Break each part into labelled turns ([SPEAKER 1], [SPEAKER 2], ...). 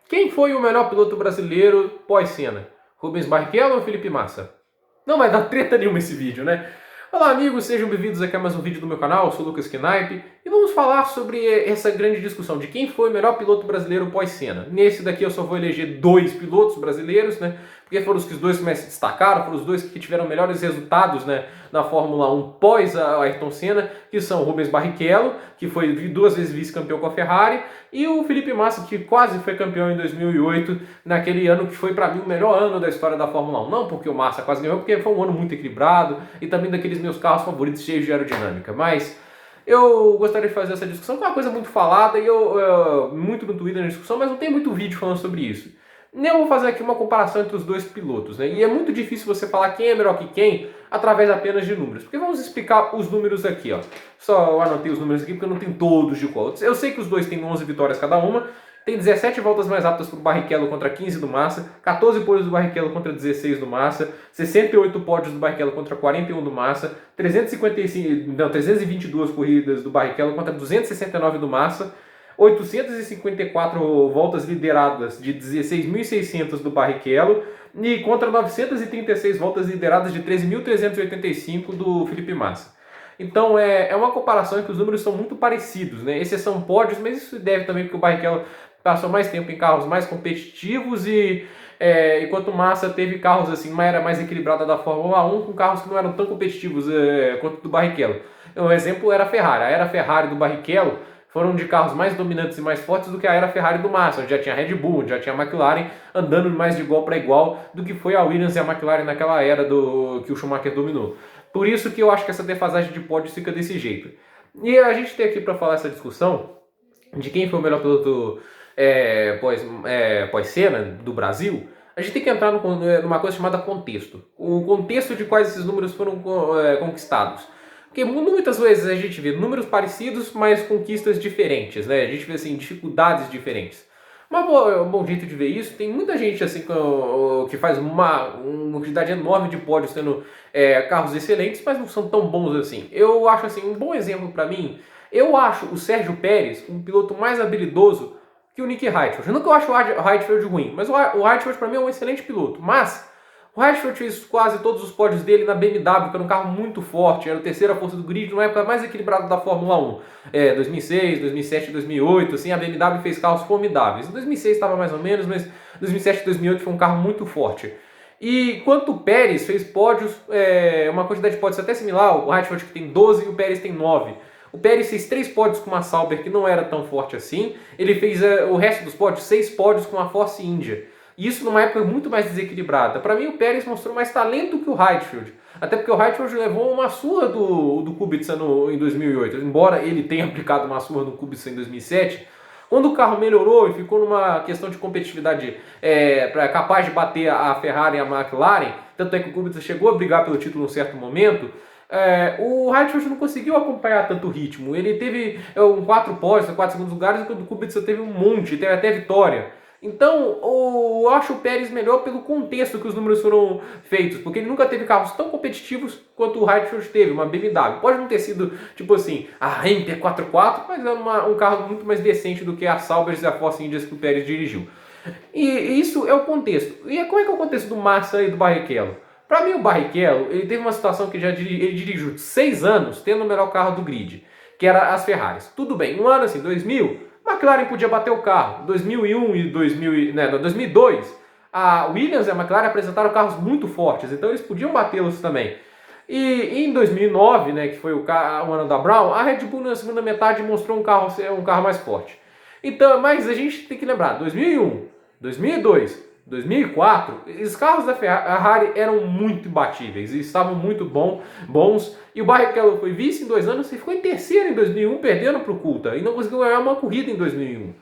[SPEAKER 1] Quem foi o melhor piloto brasileiro pós-Senna? Rubens Barrichello ou Felipe Massa? Não vai dar treta nenhuma esse vídeo, né? Olá amigos, sejam bem-vindos aqui a mais um vídeo do meu canal, eu sou o Lucas Knipe e vamos falar sobre essa grande discussão de quem foi o melhor piloto brasileiro pós-Senna. Nesse daqui eu só vou eleger dois pilotos brasileiros, né? Porque foram os que os dois que mais se destacaram, foram os dois que tiveram melhores resultados, né, na Fórmula 1 pós a Ayrton Senna, que são o Rubens Barrichello, que foi duas vezes vice-campeão com a Ferrari, e o Felipe Massa, que quase foi campeão em 2008, naquele ano que foi para mim o melhor ano da história da Fórmula 1. Não porque o Massa quase ganhou, porque foi um ano muito equilibrado e também daqueles meus carros favoritos cheios de aerodinâmica. Mas eu gostaria de fazer essa discussão, que é uma coisa muito falada e muito no Twitter na discussão, mas não tem muito vídeo falando sobre isso. Eu vou fazer aqui uma comparação entre os dois pilotos, né? E é muito difícil você falar quem é melhor que quem através apenas de números. Porque vamos explicar os números aqui, ó. Só eu anotei os números aqui porque eu não tenho todos de qual. Eu sei que os dois têm 11 vitórias cada uma. Tem 17 voltas mais rápidas para o Barrichello contra 15 do Massa, 14 pódios do Barrichello contra 16 do Massa, 68 pódios do Barrichello contra 41 do Massa, 322 corridas do Barrichello contra 269 do Massa, 854 voltas lideradas de 16.600 do Barrichello e contra 936 voltas lideradas de 13.385 do Felipe Massa. Então é uma comparação em que os números são muito parecidos, né? Esses são pódios, mas isso deve também porque o Barrichello passou mais tempo em carros mais competitivos enquanto o Massa teve carros assim, uma era mais equilibrada da Fórmula 1 com carros que não eram tão competitivos quanto o do Barrichello. Um exemplo era a Ferrari. A era Ferrari do Barrichello foram de carros mais dominantes e mais fortes do que a era Ferrari do Massa, onde já tinha a Red Bull, onde já tinha a McLaren andando mais de igual para igual do que foi a Williams e a McLaren naquela era que o Schumacher dominou. Por isso que eu acho que essa defasagem de pódios fica desse jeito. E a gente tem aqui para falar essa discussão de quem foi o melhor piloto pós-Senna do Brasil. A gente tem que entrar numa coisa chamada contexto. O contexto de quais esses números foram conquistados. Porque muitas vezes a gente vê números parecidos, mas conquistas diferentes, né? A gente vê assim, dificuldades diferentes. Um bom jeito de ver isso, tem muita gente assim que faz uma quantidade enorme de pódios tendo carros excelentes, mas não são tão bons assim. Eu acho assim, um bom exemplo para mim, eu acho o Sérgio Pérez um piloto mais habilidoso que o Nick Heidfeld. Não que eu acho o Heidfeld ruim, mas o Heidfeld para mim é um excelente piloto, mas o Heidfeld fez quase todos os pódios dele na BMW, que era um carro muito forte, era a terceira força do grid, na época mais equilibrada da Fórmula 1. 2006, 2007, 2008, assim, a BMW fez carros formidáveis. Em 2006 estava mais ou menos, mas 2007 e 2008 foi um carro muito forte. E quanto o Pérez fez pódios, uma quantidade de pódios até similar, o Heidfeld que tem 12 e o Pérez tem 9. O Pérez fez 3 pódios com uma Sauber que não era tão forte assim, ele fez o resto dos pódios, 6 pódios com a Force India. Isso numa época muito mais desequilibrada. Para mim, o Pérez mostrou mais talento que o Heidfeld. Até porque o Heidfeld levou uma surra do Kubica em 2008. Embora ele tenha aplicado uma surra no Kubica em 2007, quando o carro melhorou e ficou numa questão de competitividade capaz de bater a Ferrari e a McLaren, tanto é que o Kubica chegou a brigar pelo título em um certo momento, o Heidfeld não conseguiu acompanhar tanto ritmo. Ele teve 4 pódios, 4 segundos lugares, enquanto o Kubica teve um monte, teve até vitória. Então, eu acho o Pérez melhor pelo contexto que os números foram feitos, porque ele nunca teve carros tão competitivos quanto o Heidfeld teve, uma BMW. Pode não ter sido, tipo assim, a Inter 44, mas é um carro muito mais decente do que a Sauber e a Force India que o Pérez dirigiu. E isso é o contexto. E como é que é o contexto do Massa e do Barrichello? Para mim, o Barrichello, ele teve uma situação que ele dirigiu 6 anos tendo o melhor carro do grid, que era as Ferraris. Tudo bem, um ano assim, 2000... McLaren podia bater o carro. 2001 e 2002, a Williams e a McLaren apresentaram carros muito fortes, então eles podiam batê-los também. E em 2009, né, que foi o ano da Brown, a Red Bull na segunda metade mostrou um carro mais forte. Então, mas a gente tem que lembrar, 2001, 2002, 2004, os carros da Ferrari eram muito imbatíveis e estavam muito bons. E o Barrichello foi vice em 2 anos e ficou em terceiro em 2001, perdendo para o Coulthard. E não conseguiu ganhar uma corrida em 2001.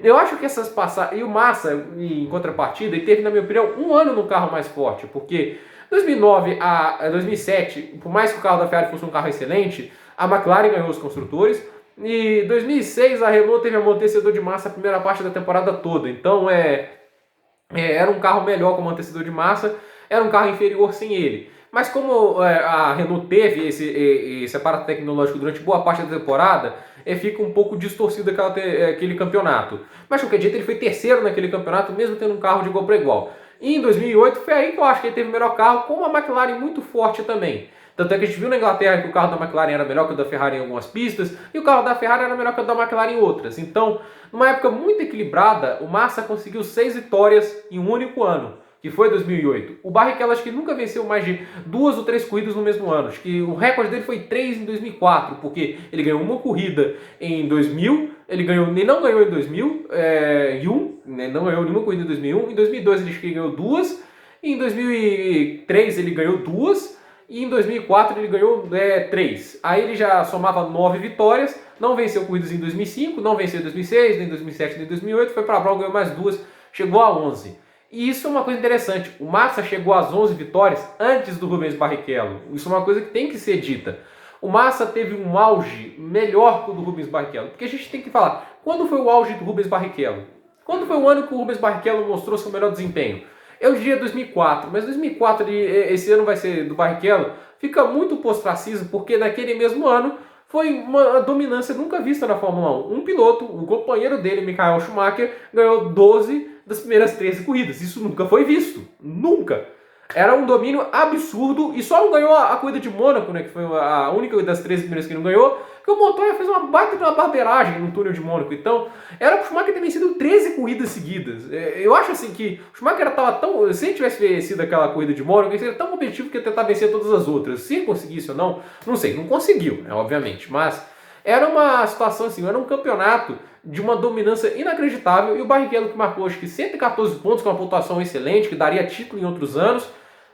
[SPEAKER 1] Eu acho que essas passagens... E o Massa, em contrapartida, ele teve, na minha opinião, um ano no carro mais forte. Porque 2009 a 2007, por mais que o carro da Ferrari fosse um carro excelente, a McLaren ganhou os construtores. E 2006 a Renault teve amortecedor de massa a primeira parte da temporada toda. Então era um carro melhor como amortecedor de massa, era um carro inferior sem ele. mas como a Renault teve esse aparato tecnológico durante boa parte da temporada, fica um pouco distorcido aquele campeonato. Mas de qualquer jeito ele foi terceiro naquele campeonato, mesmo tendo um carro de igual para igual. E em 2008 foi aí que eu acho que ele teve o melhor carro, com uma McLaren muito forte também. Tanto é que a gente viu na Inglaterra que o carro da McLaren era melhor que o da Ferrari em algumas pistas, e o carro da Ferrari era melhor que o da McLaren em outras. Então, numa época muito equilibrada, o Massa conseguiu 6 vitórias em um único ano, que foi 2008. O Barrichello acho que nunca venceu mais de 2 ou 3 corridas no mesmo ano. Acho que o recorde dele foi 3 em 2004, porque ele ganhou uma corrida em 2000, ele não ganhou em 2001, né, não ganhou nenhuma corrida em 2001, em 2002 ele ganhou 2, em 2003 ele ganhou 2, e em 2004 ele ganhou 3. Aí ele já somava 9 vitórias, não venceu corridas em 2005, não venceu em 2006, nem em 2007, nem em 2008, foi para a Brown, ganhou mais 2, chegou a 11. E isso é uma coisa interessante, o Massa chegou às 11 vitórias antes do Rubens Barrichello. Isso é uma coisa que tem que ser dita. O Massa teve um auge melhor que o do Rubens Barrichello, porque a gente tem que falar, quando foi o auge do Rubens Barrichello? Quando foi o ano que o Rubens Barrichello mostrou seu melhor desempenho? Eu diria 2004, mas 2004, esse ano vai ser do Barrichello, fica muito post-racismo, porque naquele mesmo ano foi uma dominância nunca vista na Fórmula 1. Um piloto, o companheiro dele, Michael Schumacher, ganhou 12 das primeiras 13 corridas. Isso nunca foi visto. Nunca. Era um domínio absurdo e só não ganhou a corrida de Mônaco, né, que foi a única das 13 primeiras que não ganhou, porque o Montoya fez uma baita de uma barbeiragem no túnel de Mônaco. Então, era para o Schumacher ter vencido 13 corridas seguidas. Eu acho assim que o Schumacher estava tão... Se ele tivesse vencido aquela corrida de Mônaco, ele seria tão competitivo que ia tentar vencer todas as outras. Se ele conseguisse ou não, não sei, não conseguiu, né, obviamente, mas era uma situação assim, era um campeonato de uma dominância inacreditável e o Barrichello, que marcou acho que 114 pontos, com uma pontuação excelente, que daria título em outros anos,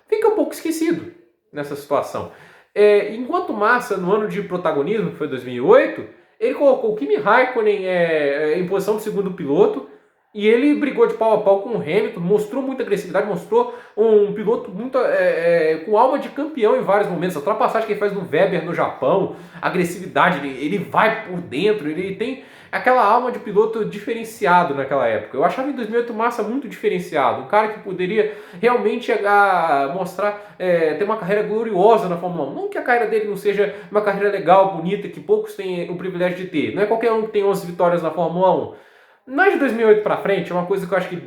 [SPEAKER 1] fica um pouco esquecido nessa situação. Enquanto Massa, no ano de protagonismo, que foi 2008, ele colocou o Kimi Raikkonen em posição de segundo piloto e ele brigou de pau a pau com o Hamilton, mostrou muita agressividade, mostrou um piloto muito com alma de campeão em vários momentos. A ultrapassagem que ele faz no Weber no Japão, agressividade, ele vai por dentro, ele tem aquela alma de piloto diferenciado naquela época. Eu achava em 2008 o Massa muito diferenciado, um cara que poderia realmente mostrar, ter uma carreira gloriosa na Fórmula 1. Não que a carreira dele não seja uma carreira legal, bonita, que poucos têm o privilégio de ter. Não é qualquer um que tem 11 vitórias na Fórmula 1. Mas de 2008 para frente, uma coisa que eu acho que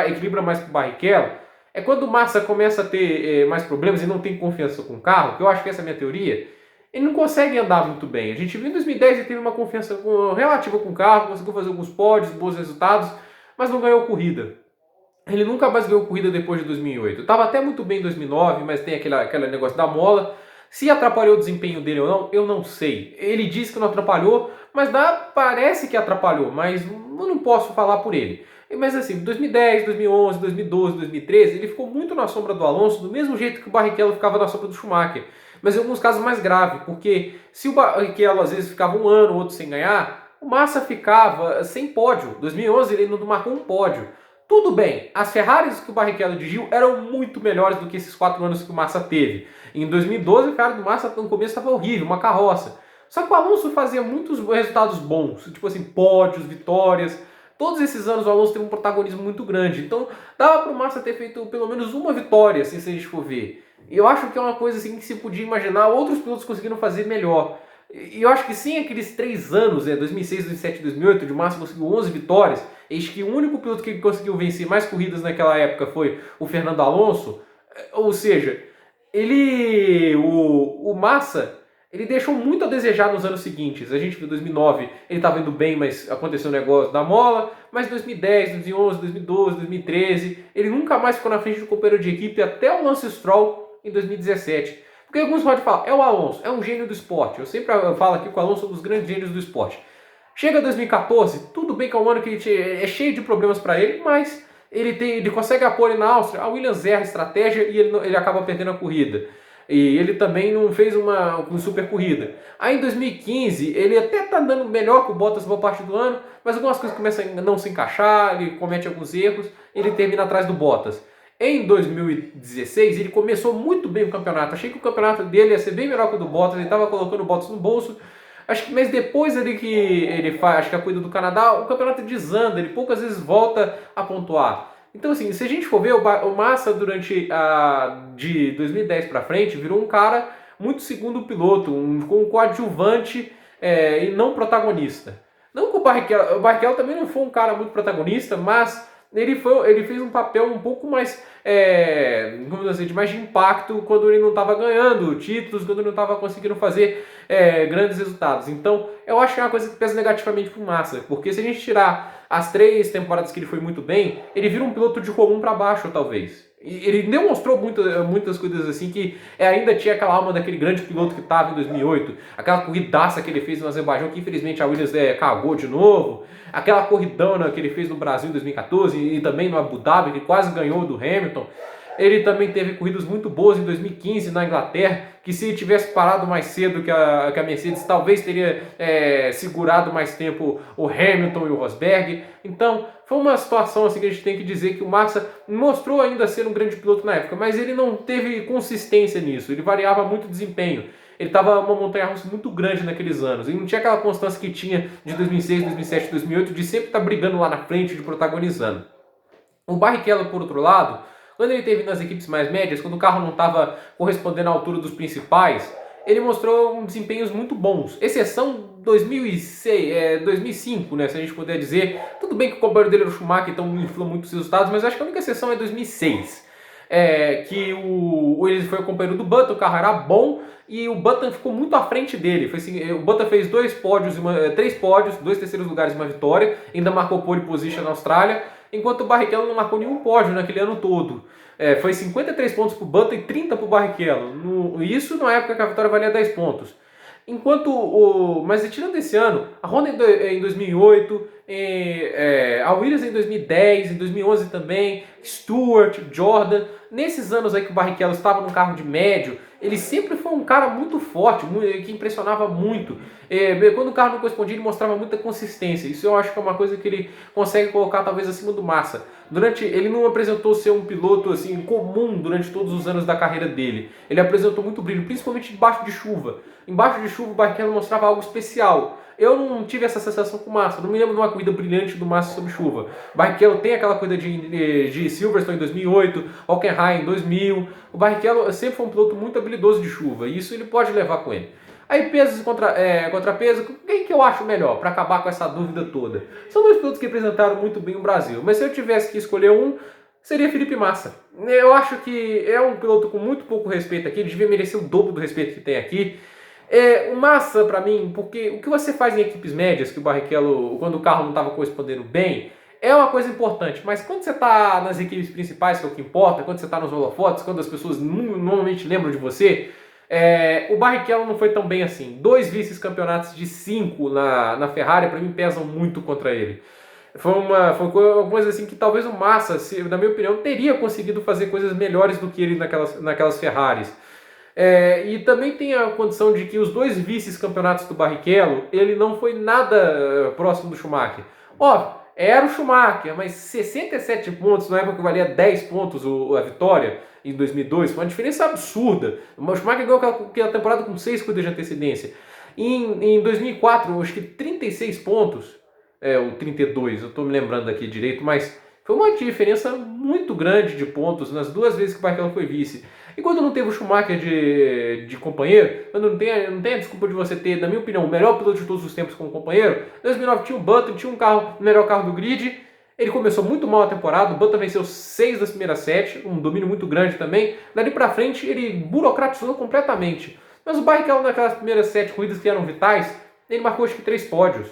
[SPEAKER 1] equilibra mais com o Barrichello, é quando o Massa começa a ter mais problemas e não tem confiança com o carro, que eu acho que essa é a minha teoria, ele não consegue andar muito bem. A gente viu em 2010 ele teve uma confiança relativa com o carro, conseguiu fazer alguns pódios, bons resultados, mas não ganhou corrida. Ele nunca mais ganhou corrida depois de 2008. Estava até muito bem em 2009, mas tem aquele negócio da mola. Se atrapalhou o desempenho dele ou não, eu não sei. Ele diz que não atrapalhou, mas parece que atrapalhou, mas eu não posso falar por ele. Mas assim, 2010, 2011, 2012, 2013, ele ficou muito na sombra do Alonso, do mesmo jeito que o Barrichello ficava na sombra do Schumacher. Mas em alguns casos mais grave, porque se o Barrichello às vezes ficava um ano ou outro sem ganhar, o Massa ficava sem pódio. 2011 ele não marcou um pódio. Tudo bem, as Ferraris que o Barrichello dirigiu eram muito melhores do que esses 4 anos que o Massa teve. Em 2012 o cara do Massa no começo estava horrível, uma carroça. Só que o Alonso fazia muitos resultados bons, tipo assim, pódios, vitórias. Todos esses anos o Alonso teve um protagonismo muito grande. Então dava para o Massa ter feito pelo menos uma vitória, assim, se a gente for ver. E eu acho que é uma coisa assim que se podia imaginar, outros pilotos conseguiram fazer melhor. E eu acho que sim, aqueles 3 anos, 2006, 2007, 2008, de Massa conseguiu 11 vitórias. Eis que o único piloto que conseguiu vencer mais corridas naquela época foi o Fernando Alonso. Ou seja, o Massa, ele deixou muito a desejar nos anos seguintes. A gente viu em 2009, ele estava indo bem, mas aconteceu um negócio da mola. Mas 2010, 2011, 2012, 2013, ele nunca mais ficou na frente do companheiro de equipe até o Lance Stroll em 2017. Porque alguns podem falar, é o Alonso, é um gênio do esporte. Eu sempre falo aqui que o Alonso é um dos grandes gênios do esporte. Chega 2014, tudo bem que é um ano que é cheio de problemas para ele, mas ele consegue a pole na Áustria, a Williams erra a estratégia e ele acaba perdendo a corrida. E ele também não fez uma super corrida. Aí em 2015, ele até está dando melhor que o Bottas boa parte do ano, mas algumas coisas começam a não se encaixar, ele comete alguns erros, ele termina atrás do Bottas. Em 2016, ele começou muito bem o campeonato. Achei que o campeonato dele ia ser bem melhor que o do Bottas, ele estava colocando o Bottas no bolso. Mas depois que ele faz, acho que a corrida do Canadá, o campeonato desanda, ele poucas vezes volta a pontuar. Então, assim, se a gente for ver, o Massa de 2010 para frente virou um cara muito segundo piloto, um coadjuvante e não protagonista. Não que o Barrichello também não foi um cara muito protagonista, mas ele fez um papel um pouco mais, como dizer, de mais de impacto quando ele não estava ganhando títulos, quando ele não estava conseguindo fazer grandes resultados. Então, eu acho que é uma coisa que pesa negativamente para o Massa, porque se a gente tirar as 3 temporadas que ele foi muito bem, ele vira um piloto de comum para baixo, talvez. E ele demonstrou muitas coisas assim que ainda tinha aquela alma daquele grande piloto que estava em 2008, aquela corridaça que ele fez no Azerbaijão, que infelizmente a Williams cagou de novo, aquela corridona que ele fez no Brasil em 2014 e também no Abu Dhabi, que quase ganhou do Hamilton. Ele também teve corridas muito boas em 2015 na Inglaterra, que se tivesse parado mais cedo que a Mercedes, talvez teria segurado mais tempo o Hamilton e o Rosberg. Então, foi uma situação assim que a gente tem que dizer que o Massa mostrou ainda ser um grande piloto na época, mas ele não teve consistência nisso, ele variava muito o desempenho. Ele estava uma montanha-russa muito grande naqueles anos. Ele não tinha aquela constância que tinha de 2006, 2007, 2008, de sempre estar brigando lá na frente, de protagonizando. O Barrichello, por outro lado, quando ele teve nas equipes mais médias, quando o carro não estava correspondendo à altura dos principais, ele mostrou desempenhos muito bons. Exceção 2006, 2005, né, se a gente puder dizer. Tudo bem que o companheiro dele era o Schumacher, então influiu muito os resultados, mas acho que a única exceção é 2006. Que ele foi o companheiro do Button, o carro era bom e o Button ficou muito à frente dele. Foi assim, o Button fez 3 pódios, 2 terceiros lugares e uma vitória, ainda marcou pole position na Austrália, enquanto o Barrichello não marcou nenhum pódio naquele ano todo. Foi 53 pontos para o Button e 30 para o Barrichello. Isso na época que a vitória valia 10 pontos. Mas tirando esse ano, a Honda em 2008, a Williams em 2010, em 2011 também, Stewart, Jordan, nesses anos aí que o Barrichello estava num carro de médio, ele sempre foi um cara muito forte, que impressionava muito. Quando o carro não correspondia, ele mostrava muita consistência. Isso eu acho que é uma coisa que ele consegue colocar talvez acima do Massa. Ele não apresentou ser um piloto assim comum durante todos os anos da carreira dele. Ele apresentou muito brilho, principalmente debaixo de chuva. Embaixo de chuva o Barrichello mostrava algo especial. Eu não tive essa sensação com o Massa, não me lembro de uma corrida brilhante do Massa sob chuva. O Barrichello tem aquela corrida de Silverstone em 2008, Hockenheim em 2000. O Barrichello sempre foi um piloto muito habilidoso de chuva, e isso ele pode levar com ele. Aí pesos e contrapesos, quem que eu acho melhor para acabar com essa dúvida toda? São 2 pilotos que representaram muito bem o Brasil, mas se eu tivesse que escolher um, seria Felipe Massa. Eu acho que é um piloto com muito pouco respeito aqui, ele devia merecer o dobro do respeito que tem aqui. O Massa, para mim, porque o que você faz em equipes médias, que o Barrichello, quando o carro não estava correspondendo bem, é uma coisa importante, mas quando você está nas equipes principais, que é o que importa, quando você está nos holofotes, quando as pessoas normalmente lembram de você, o Barrichello não foi tão bem assim. 2 vice-campeonatos de 5 na Ferrari, para mim, pesam muito contra ele. Foi uma coisa assim que talvez o Massa, na minha opinião, teria conseguido fazer coisas melhores do que ele naquelas Ferraris. E também tem a condição de que os 2 vice-campeonatos do Barrichello, ele não foi nada próximo do Schumacher. Ó, era o Schumacher, mas 67 pontos, na época que valia 10 pontos a vitória, em 2002, foi uma diferença absurda. O Schumacher ganhou aquela temporada com 6 corridas de antecedência. Em 2004, acho que 36 pontos, ou 32, eu estou me lembrando aqui direito, mas foi uma diferença muito grande de pontos nas 2 vezes que o Barrichello foi vice. E quando não teve o Schumacher de companheiro, quando não tem a desculpa de você ter, na minha opinião, o melhor piloto de todos os tempos como companheiro, em 2009 tinha o Button, tinha o melhor carro do grid, ele começou muito mal a temporada, o Button venceu 6 das primeiras 7, um domínio muito grande também, dali pra frente ele burocratizou completamente. Mas o Barrichello naquelas primeiras 7 corridas que eram vitais, ele marcou acho que 3 pódios.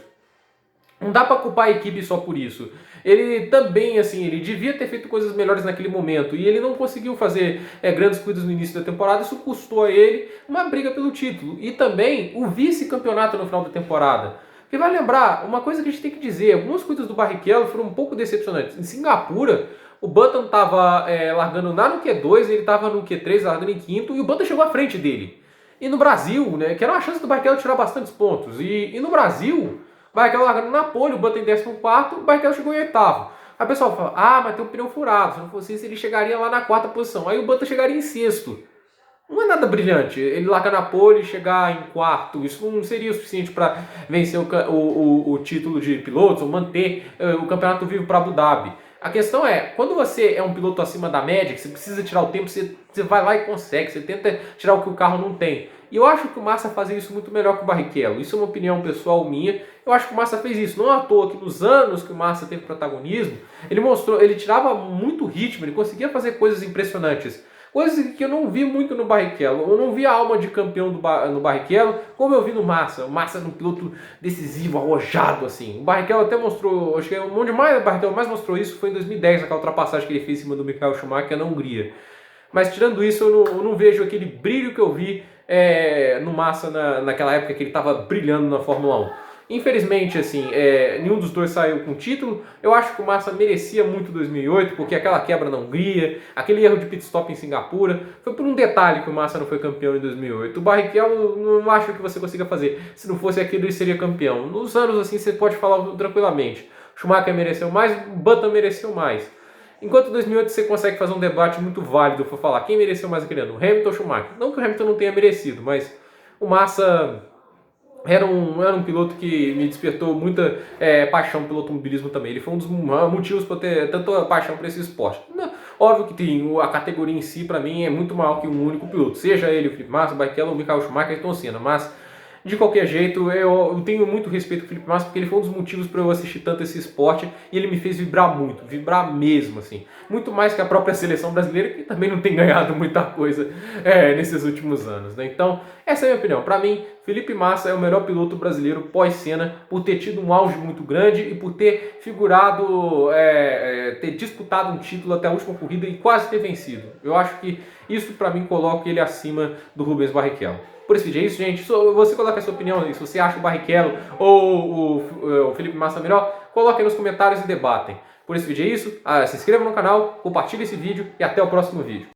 [SPEAKER 1] Não dá para culpar a equipe só por isso. Ele também, assim, ele devia ter feito coisas melhores naquele momento e ele não conseguiu fazer grandes corridas no início da temporada. Isso custou a ele uma briga pelo título e também o vice-campeonato no final da temporada. Porque vai lembrar, uma coisa que a gente tem que dizer, algumas corridas do Barrichello foram um pouco decepcionantes. Em Singapura, o Button estava largando lá no Q2, ele estava no Q3, largando em quinto, e o Button chegou à frente dele. E no Brasil, né, que era uma chance do Barrichello tirar bastantes pontos, e no Brasil, o Barrichello largando na pole, o Button em 14º, o Barrichello chegou em 8º. Aí o pessoal fala, mas tem um pneu furado, se não fosse isso ele chegaria lá na 4ª posição. Aí o Button chegaria em 6º. Não é nada brilhante, ele largar na pole e chegar em 4º, isso não seria o suficiente para vencer o título de pilotos ou manter o campeonato vivo para Abu Dhabi. A questão é, quando você é um piloto acima da média, que você precisa tirar o tempo, você vai lá e consegue, você tenta tirar o que o carro não tem. E eu acho que o Massa fazia isso muito melhor que o Barrichello. Isso é uma opinião pessoal minha. Eu acho que o Massa fez isso. Não é à toa que nos anos que o Massa teve protagonismo, ele tirava muito ritmo, ele conseguia fazer coisas impressionantes. Coisas que eu não vi muito no Barrichello. Eu não vi a alma de campeão no Barrichello como eu vi no Massa. O Massa era um piloto decisivo, arrojado, assim. O Barrichello até mostrou, acho que onde mais o Barrichello mais mostrou isso foi em 2010, aquela ultrapassagem que ele fez em cima do Michael Schumacher na Hungria. Mas tirando isso, eu não vejo aquele brilho que eu vi no Massa naquela época que ele estava brilhando na Fórmula 1. Infelizmente, assim, nenhum dos dois saiu com título. Eu acho que o Massa merecia muito 2008, porque aquela quebra na Hungria, aquele erro de pit stop em Singapura, foi por um detalhe que o Massa não foi campeão em 2008. O Barrichello não acho que você consiga fazer. Se não fosse aquilo, ele seria campeão. Nos anos, assim, você pode falar tranquilamente. Schumacher mereceu mais, Button mereceu mais. Enquanto 2008 você consegue fazer um debate muito válido para falar quem mereceu mais aquele ano, Hamilton ou Schumacher. Não que o Hamilton não tenha merecido, mas o Massa era um piloto que me despertou muita paixão pelo automobilismo também. Ele foi um dos motivos para eu ter tanta paixão por esse esporte. Óbvio que tem a categoria em si, para mim, é muito maior que um único piloto. Seja ele o Felipe Massa, o Barrichello, o Michael Schumacher e Ayrton Senna. Mas, de qualquer jeito, eu tenho muito respeito pelo Felipe Massa porque ele foi um dos motivos para eu assistir tanto esse esporte e ele me fez vibrar muito, vibrar mesmo, assim. Muito mais que a própria seleção brasileira, que também não tem ganhado muita coisa nesses últimos anos, né? Então, essa é a minha opinião. Para mim, Felipe Massa é o melhor piloto brasileiro pós-Senna por ter tido um auge muito grande e por ter figurado, ter disputado um título até a última corrida e quase ter vencido. Eu acho que isso para mim coloca ele acima do Rubens Barrichello. Por esse vídeo é isso, gente. Você coloca a sua opinião aí. Se você acha o Barrichello ou o Felipe Massa melhor, coloque aí nos comentários e debatem. Por esse vídeo é isso. Se inscreva no canal, compartilhe esse vídeo e até o próximo vídeo.